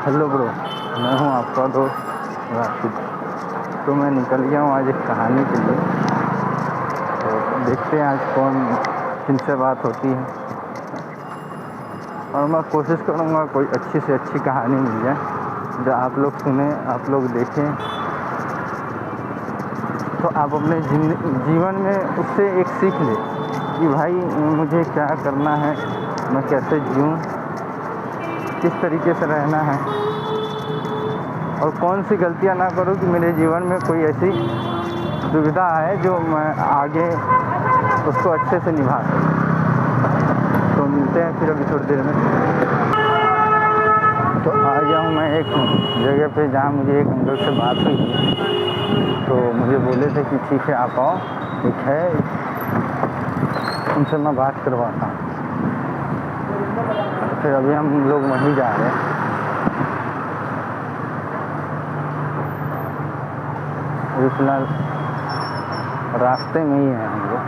Hello bro, मैं हूँ आपका दोस्त राशिद। तो मैं निकल गया हूँ आज एक कहानी के लिए। तो देखते हैं आज कौन किनसे बात होती है, और मैं कोशिश करूँगा कोई अच्छी से अच्छी कहानी मिल जाए जो आप लोग सुने, आप लोग देखें, तो आप अपने जीवन में उससे एक सीख लें कि भाई मुझे क्या करना है, मैं कैसे जीऊँ, किस तरीके से रहना है, और कौन सी गलतियां ना करूं कि मेरे जीवन में कोई ऐसी दुविधा है जो मैं आगे उसको अच्छे से निभा सकूं। तो मिलते हैं फिर अभी थोड़ी देर में। तो आ गया हूँ मैं एक जगह पे जहाँ मुझे एक अंकल से बात हुई। तो मुझे बोले थे कि ठीक है आप आओ, ठीक है, उनसे मैं बात करवाता हूँ। तो फिर अभी हम लोग वहीं जा रहे हैं। अभी फिलहाल रास्ते में ही हैं हम लोग।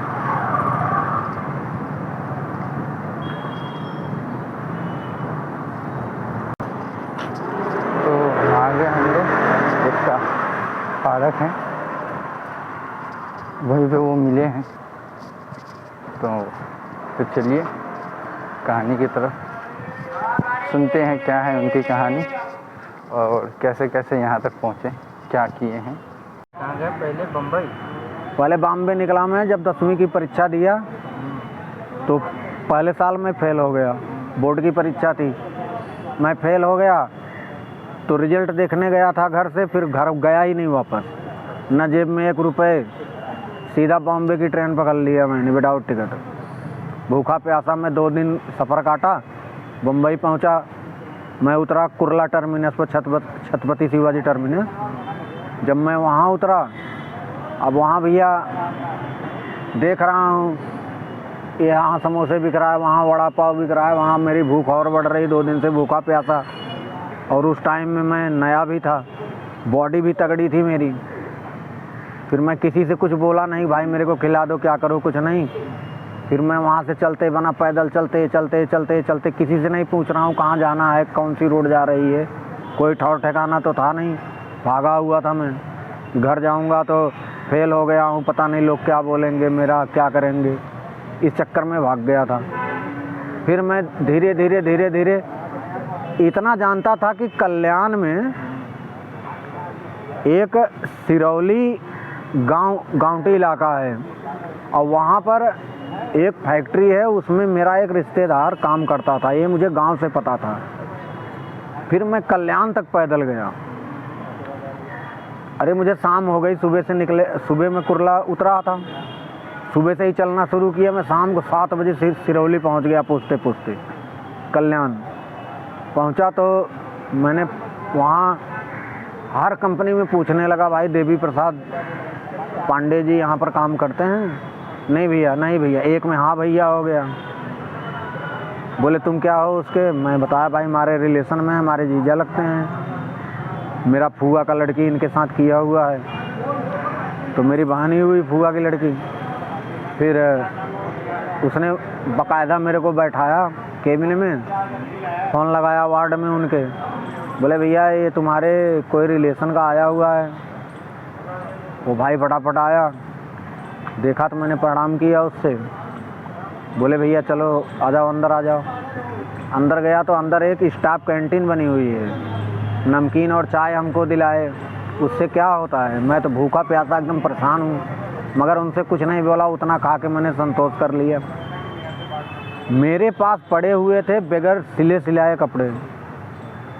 तो आगे हम लोग एक पार्क है, वहीं पे वो मिले हैं। तो फिर चलिए कहानी की तरफ सुनते हैं क्या है उनकी कहानी, और कैसे कैसे यहाँ तक पहुँचे, क्या किए हैं। कहाँ गए पहले? बम्बई। पहले बॉम्बे निकला मैं। जब 10वीं की परीक्षा दिया तो पहले साल में फ़ेल हो गया। बोर्ड की परीक्षा थी, मैं फ़ेल हो गया। तो रिजल्ट देखने गया था घर से, फिर घर गया ही नहीं वापस, न जेब में 1 रुपये। सीधा बॉम्बे की ट्रेन पकड़ लिया मैंने विदाउट टिकट। भूखा प्यासा मैं 2 दिन सफ़र काटा। बम्बई पहुंचा, मैं उतरा कुर्ला टर्मिनस पर, छत्रपति शिवाजी टर्मिनस। जब मैं वहाँ उतरा, अब वहाँ भैया देख रहा हूँ यहाँ समोसे बिक रहा है, वहाँ वड़ा पाव बिक रहा है, वहाँ मेरी भूख और बढ़ रही। 2 दिन से भूखा प्यासा, और उस टाइम में मैं नया भी था, बॉडी भी तगड़ी थी मेरी। फिर मैं किसी से कुछ बोला नहीं, भाई मेरे को खिला दो, क्या करूँ, कुछ नहीं। फिर मैं वहाँ से चलते बना, पैदल चलते चलते चलते चलते, किसी से नहीं पूछ रहा हूँ कहाँ जाना है, कौन सी रोड जा रही है, कोई ठौर ठिकाना तो था नहीं। भागा हुआ था मैं, घर जाऊंगा तो फेल हो गया हूँ, पता नहीं लोग क्या बोलेंगे, मेरा क्या करेंगे, इस चक्कर में भाग गया था। फिर मैं धीरे धीरे धीरे धीरे इतना जानता था कि कल्याण में एक सिरौली गांवटी इलाका है, और वहाँ पर एक फैक्ट्री है, उसमें मेरा एक रिश्तेदार काम करता था। ये मुझे गांव से पता था। फिर मैं कल्याण तक पैदल गया। अरे मुझे शाम हो गई, सुबह से निकले, सुबह में कुर्ला उतरा था, सुबह से ही चलना शुरू किया। मैं शाम को 7 बजे सिरौली पहुंच गया। पूछते पूछते कल्याण पहुंचा तो मैंने वहाँ हर कंपनी में पूछने लगा, भाई देवी प्रसाद पांडे जी यहाँ पर काम करते हैं? नहीं भैया, नहीं भैया। एक में हाँ भैया हो गया। बोले तुम क्या हो उसके? मैं बताया भाई हमारे रिलेशन में हमारे जीजा लगते हैं, मेरा फूआ का लड़की इनके साथ किया हुआ है। तो मेरी बहन ही हुई फूआ की लड़की। फिर उसने बाकायदा मेरे को बैठाया केबिन में, फ़ोन लगाया वार्ड में उनके। बोले भैया ये तुम्हारे कोई रिलेशन का आया हुआ है। वो भाई फटाफट आया, देखा तो मैंने प्रणाम किया उससे। बोले भैया चलो आ जाओ, अंदर आ जाओ। अंदर गया तो अंदर एक स्टाफ कैंटीन बनी हुई है, नमकीन और चाय हमको दिलाए। उससे क्या होता है, मैं तो भूखा प्यासा एकदम परेशान हूँ, मगर उनसे कुछ नहीं बोला, उतना खा के मैंने संतोष कर लिया। मेरे पास पड़े हुए थे बगैर सिले सिलाए कपड़े।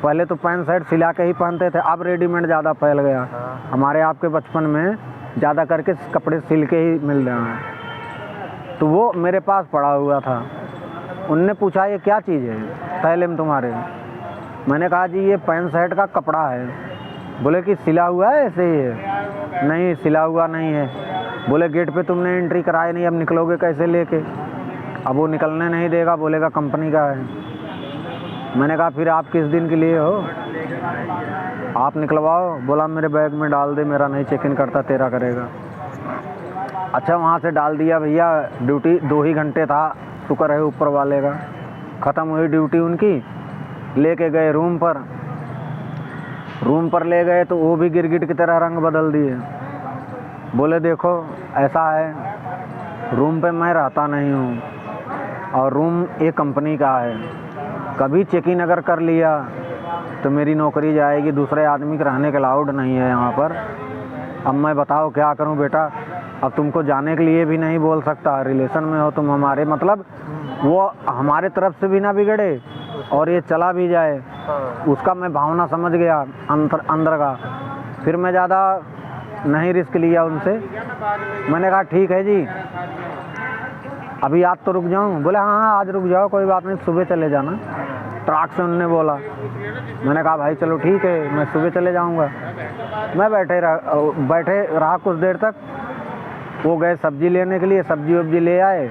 पहले तो पैंट शर्ट सिला के ही पहनते थे, अब रेडीमेड ज़्यादा फैल गया। हमारे आपके बचपन में ज़्यादा करके कपड़े सिल के ही मिल रहे हैं। तो वो मेरे पास पड़ा हुआ था। उनने पूछा ये क्या चीज़ है थैले में तुम्हारे? मैंने कहा जी ये पैंट शर्ट का कपड़ा है। बोले कि सिला हुआ है ऐसे ही है? नहीं सिला हुआ नहीं है। बोले गेट पे तुमने एंट्री कराई नहीं, अब निकलोगे कैसे लेके? अब वो निकलने नहीं देगा, बोलेगा कंपनी का है। मैंने कहा फिर आप किस दिन के लिए हो, आप निकलवाओ। बोला मेरे बैग में डाल दे, मेरा नहीं चेक इन करता, तेरा करेगा। अच्छा वहाँ से डाल दिया भैया। ड्यूटी 2 ही घंटे था, शुक्र है ऊपर वाले का। ख़त्म हुई ड्यूटी उनकी, लेके गए रूम पर। रूम पर ले गए तो वो भी गिरगिट की तरह रंग बदल दिए। बोले देखो ऐसा है, रूम पे मैं रहता नहीं हूँ और रूम एक कंपनी का है, कभी चेक इन अगर कर लिया तो मेरी नौकरी जाएगी, दूसरे आदमी के रहने के अलाउड नहीं है यहाँ पर। अब मैं बताओ क्या करूँ बेटा, अब तुमको जाने के लिए भी नहीं बोल सकता, रिलेशन में हो तुम हमारे, मतलब वो हमारे तरफ से भी ना बिगड़े और ये चला भी जाए, उसका मैं भावना समझ गया अंदर का। फिर मैं ज़्यादा नहीं रिस्क लिया उनसे। मैंने कहा ठीक है जी, अभी आज तो रुक जाऊँ? बोले हाँ हाँ आज रुक जाओ, कोई बात नहीं, सुबह चले जाना। ट्रक से उनने बोला। मैंने कहा भाई चलो ठीक है, मैं सुबह चले जाऊँगा। मैं बैठे रहा कुछ देर तक। वो गए सब्जी लेने के लिए, सब्जी वब्जी ले आए,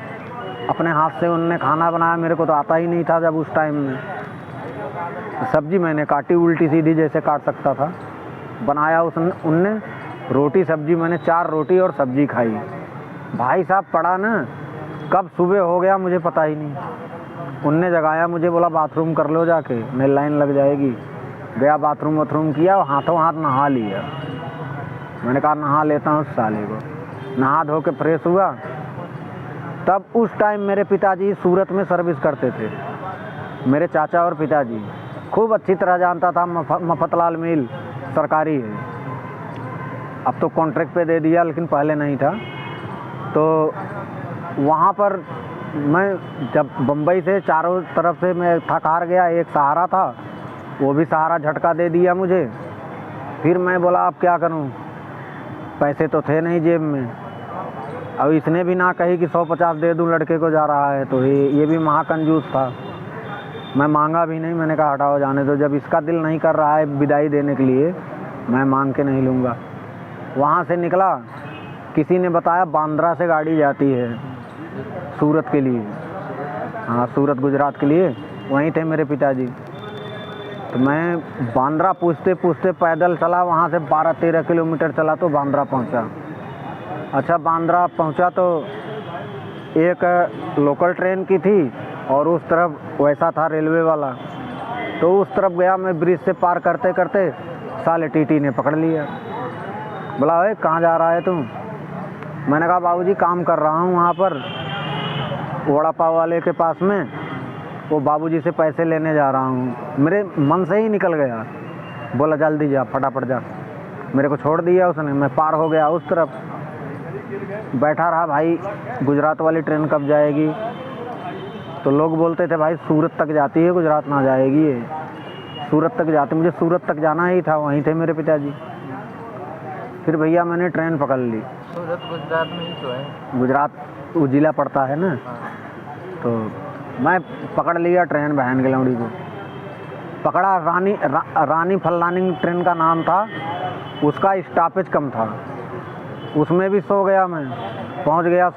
अपने हाथ से उनने खाना बनाया, मेरे को तो आता ही नहीं था जब उस टाइम में। सब्जी मैंने काटी उल्टी सीधी जैसे काट सकता था, बनाया उनने। रोटी सब्जी मैंने 4 रोटी और सब्जी खाई। भाई साहब पड़ा ना, कब सुबह हो गया मुझे पता ही नहीं। उनने जगाया मुझे, बोला बाथरूम कर लो जाके, मेरी लाइन लग जाएगी। गया बाथरूम किया, हाथों हाथ नहा लिया। मैंने कहा नहा लेता हूँ साले को। नहा धो के फ्रेश हुआ। तब उस टाइम मेरे पिताजी सूरत में सर्विस करते थे। मेरे चाचा और पिताजी खूब अच्छी तरह जानता था, मफतलाल मिल सरकारी है, अब तो कॉन्ट्रैक्ट पे दे दिया लेकिन पहले नहीं था। तो वहाँ पर मैं जब बम्बई से चारों तरफ से मैं थक हार गया, एक सहारा था, वो भी सहारा झटका दे दिया मुझे। फिर मैं बोला अब क्या करूं, पैसे तो थे नहीं जेब में। अब इसने भी ना कही कि 150 दे दूं लड़के को जा रहा है, तो ये भी महाकंजूस था। मैं मांगा भी नहीं, मैंने कहा हटाओ जाने दो, जब इसका दिल नहीं कर रहा है विदाई देने के लिए, मैं मांग के नहीं लूँगा। वहाँ से निकला, किसी ने बताया बांद्रा से गाड़ी जाती है सूरत के लिए, हाँ सूरत गुजरात के लिए, वहीं थे मेरे पिताजी। तो मैं बांद्रा पूछते पूछते पैदल चला, वहाँ से 12-13 किलोमीटर चला तो बांद्रा पहुँचा। अच्छा बांद्रा पहुँचा तो एक लोकल ट्रेन की थी और उस तरफ वैसा था रेलवे वाला, तो उस तरफ गया मैं। ब्रिज से पार करते करते साले टीटी ने पकड़ लिया। बोला ओए कहाँ जा रहा है तुम? मैंने कहा बाबूजी काम कर रहा हूँ वहाँ पर वड़ा पाव वाले के पास में, वो बाबूजी से पैसे लेने जा रहा हूँ। मेरे मन से ही निकल गया। बोला जल्दी जा, फटाफट जा। मेरे को छोड़ दिया उसने, मैं पार हो गया उस तरफ, बैठा रहा। भाई गुजरात वाली ट्रेन कब जाएगी? तो लोग बोलते थे भाई सूरत तक जाती है, गुजरात ना जाएगी ये, सूरत तक जाती। मुझे सूरत तक जाना ही था, वहीं थे मेरे पिताजी। फिर भैया मैंने ट्रेन पकड़ ली। सूरत गुजरात में ही तो है, गुजरात वो जिला पड़ता है ना। तो मैं पकड़ लिया ट्रेन, बहन के लौड़ी को पकड़ा। रानी फल्लानी ट्रेन का नाम था, उसका स्टॉपेज कम था, उसमें भी सो गया मैं। पहुंच गया